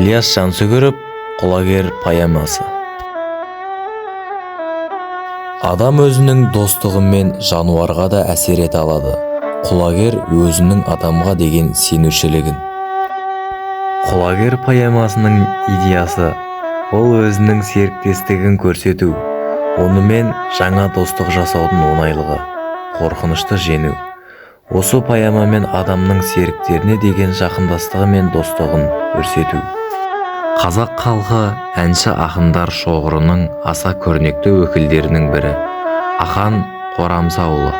Ильяс Жансүгіров құлагер поэмасы. Адам өзінің достығымен жануарға да әсер ете алады. Құлагер өзінің адамға деген сенушілігін. Құлагер поэмасының идеясы ол өзінің серіктестігін көрсету, онымен жаңа достық жасаудың оңайлығы, қорқынышты жеңу. Осы поэмамен адамның серіктеріне деген жақындастығы мен достығын көрсету. Қазақ халқы әнші ақындар шоғырының аса көрнекті өкілдерінің бірі Ақан Қорамсаұлы.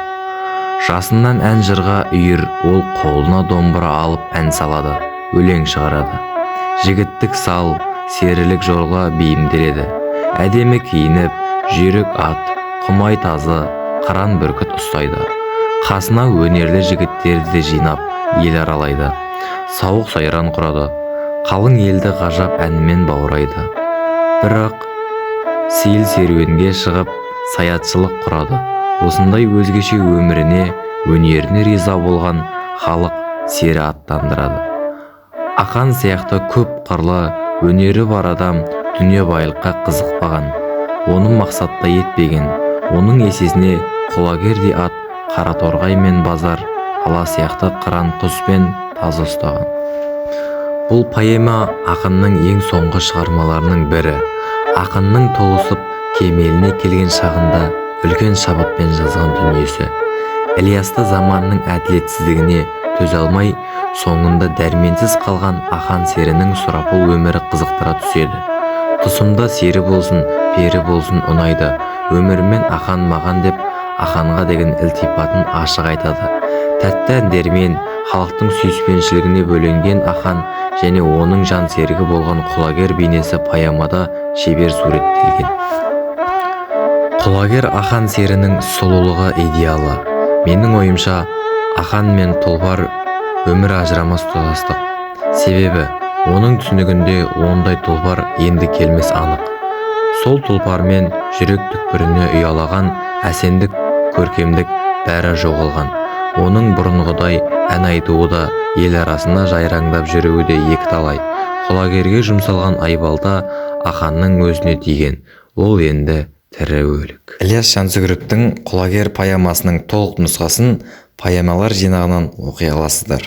Жасынан ән жырға үйір, ол қолына домбыра алып ән салады, өлең шығарады. Жігіттік сал, серілік жорға бейімделеді. Әдемі киініп, жүйрік ат, құмай тазы, қыран бүркіт ұстайды. Қасына өнерлі жігіттерді жинап, ел аралайды. Сауық сайран құрады. Қалың елді ғажап әнімен баурайды. Бірақ сейіл серуенге шығып, саятшылық құрады. Осындай өзгеше өміріне, өнеріне риза болған халық сері аттандырады. Ақан сияқты көп қырлы, өнері бар адам дүние байлыққа қызықпаған, оны мақсатта етпеген. Оның есесіне құлагердей ат, қараторғай мен базар, ала сияқты қыран құс пен тазы ұстаған. Бұл поэма ақынның ең соңғы шығармаларының бірі. Ақынның толысып кемеліне келген шағында үлкен шабытпен жазған дүниесі. Ильясты заманның әділетсіздігіне төзе алмай, соңында дәрменсіз қалған ақан серінің сұрапыл өмірі қызықтыра түседі. Тұсымда сері болсын, пері болсын ұнайды. Өмірімен ақан маған деп, ақанға деген ілтипатын ашық айтады. Тәтті әндермен халықтың сүйіспеншілігіне бөленген ақан және оның жан серігі болған құлагер бейнесі поэмада шебер суреттелген. Құлагер ақан серінің сұлулығы идеалы. Менің ойымша, ақан мен тұлпар өмір ажырамас тұтастық. Себебі, оның түсінігінде ондай тұлпар енді келмес анық. Сол тұлпармен жүрек түкпіріне ұялаған әсендік, көркемдік бәрі жоғалған. Оның бұрынғыдай ән айтуы да, ел арасына жайраңдап жүруі де екіталай. Құлагерге жұмсалған айбалта ақанның өзіне тиген. Ол енді тірі өлік. Ильяс Жансүгіровтің құлагер поэмасының толық нұсқасын поэмалар жинағынан оқи аласыздар.